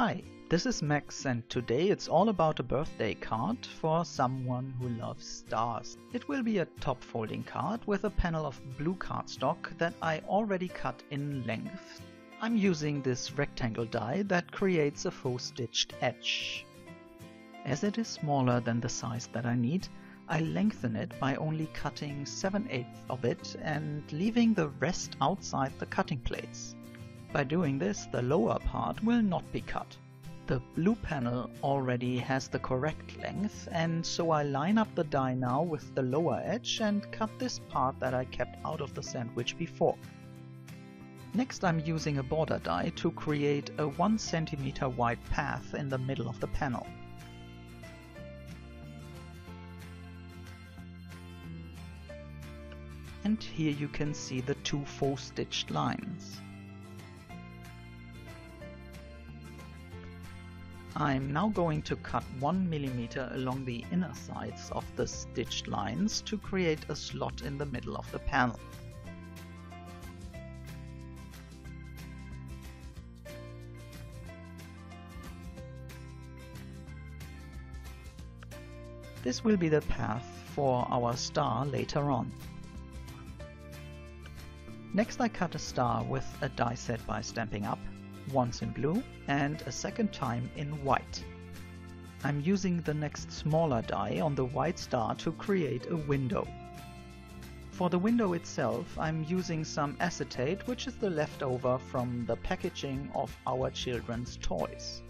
Hi, this is Max and today it's all about a birthday card for someone who loves stars. It will be a top folding card with a panel of blue cardstock that I already cut in length. I'm using this rectangle die that creates a faux stitched edge. As it is smaller than the size that I need, I lengthen it by only cutting 7/8 of it and leaving the rest outside the cutting plates. By doing this, the lower part will not be cut. The blue panel already has the correct length, and so I line up the die now with the lower edge and cut this part that I kept out of the sandwich before. Next, I'm using a border die to create a 1 cm wide path in the middle of the panel. And here you can see the two faux stitched lines. I'm now going to cut 1 mm along the inner sides of the stitched lines to create a slot in the middle of the panel. This will be the path for our star later on. Next I cut a star with a die set by Stampin' Up, once in blue and a second time in white. I'm using the next smaller die on the white star to create a window. For the window itself, I'm using some acetate, which is the leftover from the packaging of our children's toys.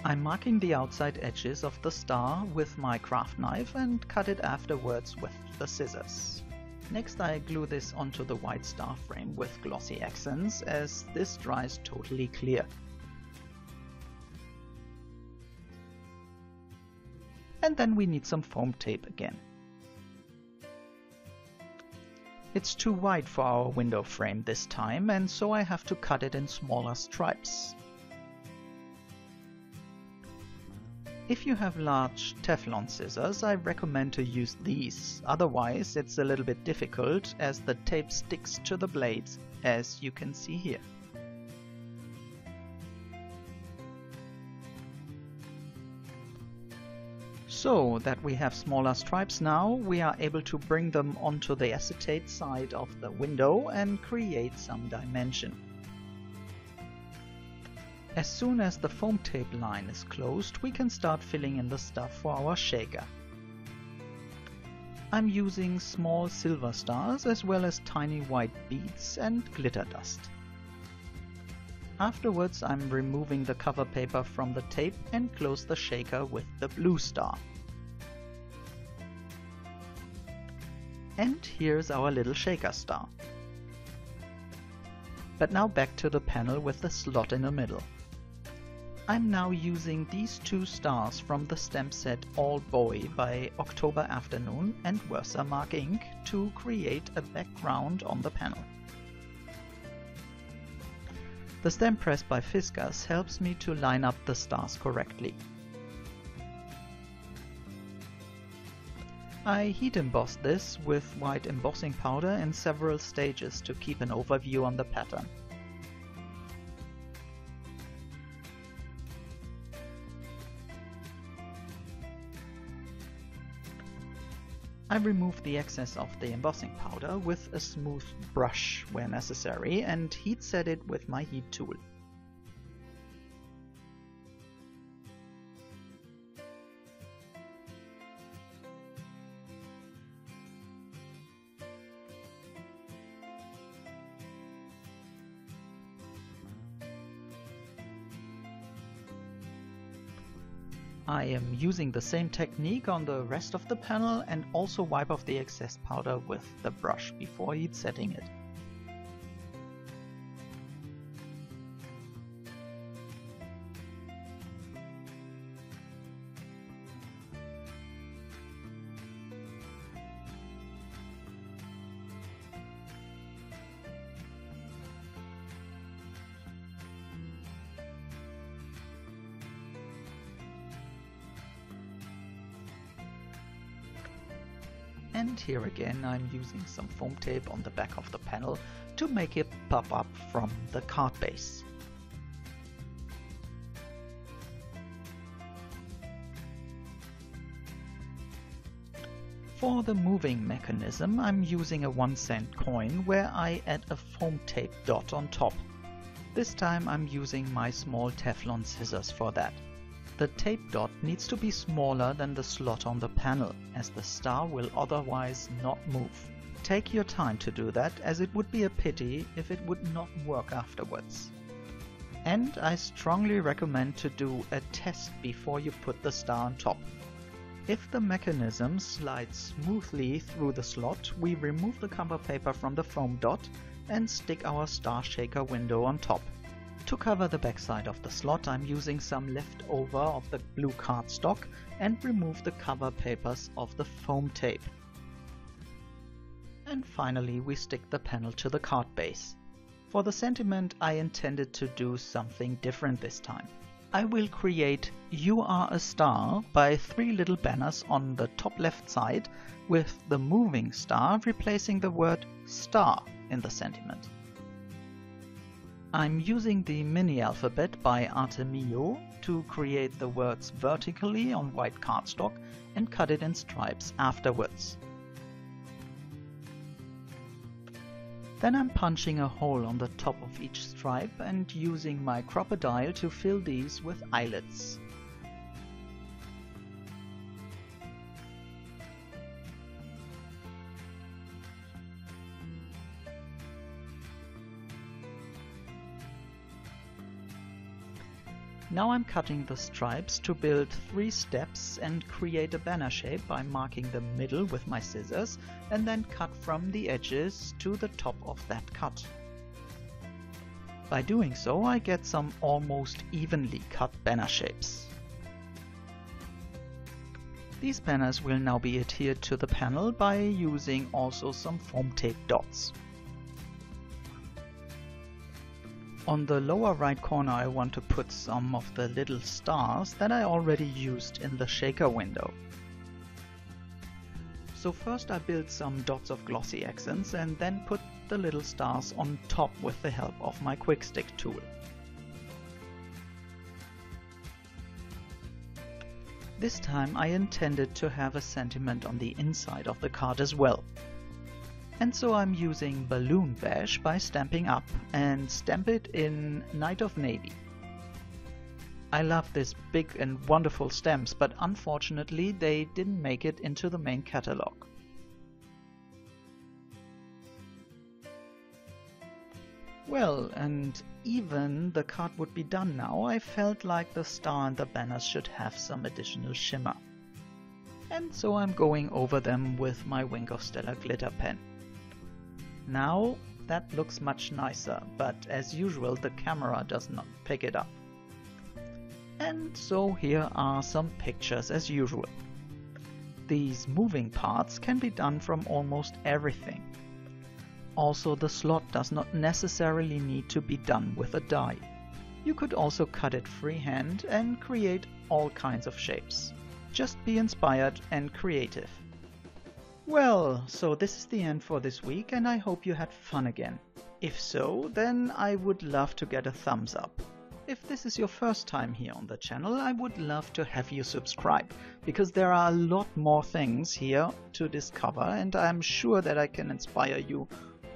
I'm marking the outside edges of the star with my craft knife and cut it afterwards with the scissors. Next I glue this onto the white star frame with glossy accents, as this dries totally clear. And then we need some foam tape again. It's too wide for our window frame this time, and so I have to cut it in smaller stripes. If you have large Teflon scissors, I recommend to use these, otherwise it's a little bit difficult as the tape sticks to the blades, as you can see here. So that we have smaller stripes now, we are able to bring them onto the acetate side of the window and create some dimension. As soon as the foam tape line is closed, we can start filling in the stuff for our shaker. I'm using small silver stars as well as tiny white beads and glitter dust. Afterwards, I'm removing the cover paper from the tape and close the shaker with the blue star. And here's our little shaker star. But now back to the panel with the slot in the middle. I'm now using these two stars from the stamp set All Boy by October Afternoon and Versamark ink to create a background on the panel. The stamp press by Fiskars helps me to line up the stars correctly. I heat embossed this with white embossing powder in several stages to keep an overview on the pattern. I remove the excess of the embossing powder with a smooth brush where necessary and heat set it with my heat tool. I am using the same technique on the rest of the panel and also wipe off the excess powder with the brush before heat setting it. And here again I'm using some foam tape on the back of the panel to make it pop up from the card base. For the moving mechanism, I'm using a 1-cent coin where I add a foam tape dot on top. This time I'm using my small Teflon scissors for that. The tape dot needs to be smaller than the slot on the panel, as the star will otherwise not move. Take your time to do that, as it would be a pity if it would not work afterwards. And I strongly recommend to do a test before you put the star on top. If the mechanism slides smoothly through the slot, we remove the cover paper from the foam dot and stick our star shaker window on top. To cover the backside of the slot, I'm using some leftover of the blue cardstock and remove the cover papers of the foam tape. And finally we stick the panel to the card base. For the sentiment, I intended to do something different this time. I will create "You are a star" by 3 little banners on the top left side, with the moving star replacing the word "star" in the sentiment. I'm using the mini alphabet by Artemio to create the words vertically on white cardstock and cut it in stripes afterwards. Then I'm punching a hole on the top of each stripe and using my crocodile to fill these with eyelets. Now I'm cutting the stripes to build 3 steps and create a banner shape by marking the middle with my scissors and then cut from the edges to the top of that cut. By doing so, I get some almost evenly cut banner shapes. These banners will now be adhered to the panel by using also some foam tape dots. On the lower right corner I want to put some of the little stars that I already used in the shaker window. So first I build some dots of glossy accents and then put the little stars on top with the help of my quick stick tool. This time I intended to have a sentiment on the inside of the card as well. And so I'm using Balloon Bash by Stampin' Up and stamp it in Night of Navy. I love this big and wonderful stamps, but unfortunately they didn't make it into the main catalog. Well, and even the card would be done now, I felt like the star and the banners should have some additional shimmer. And so I'm going over them with my Wink of Stella glitter pen. Now that looks much nicer, but as usual the camera does not pick it up. And so here are some pictures as usual. These moving parts can be done from almost everything. Also, the slot does not necessarily need to be done with a die. You could also cut it freehand and create all kinds of shapes. Just be inspired and creative. Well, so this is the end for this week and I hope you had fun again. If so, then I would love to get a thumbs up. If this is your first time here on the channel, I would love to have you subscribe, because there are a lot more things here to discover and I'm sure that I can inspire you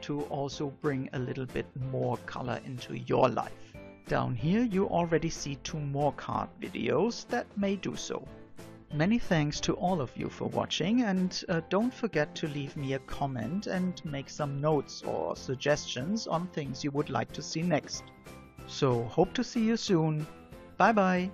to also bring a little bit more color into your life. Down here you already see 2 more card videos that may do so. Many thanks to all of you for watching, and don't forget to leave me a comment and make some notes or suggestions on things you would like to see next. So hope to see you soon. Bye bye!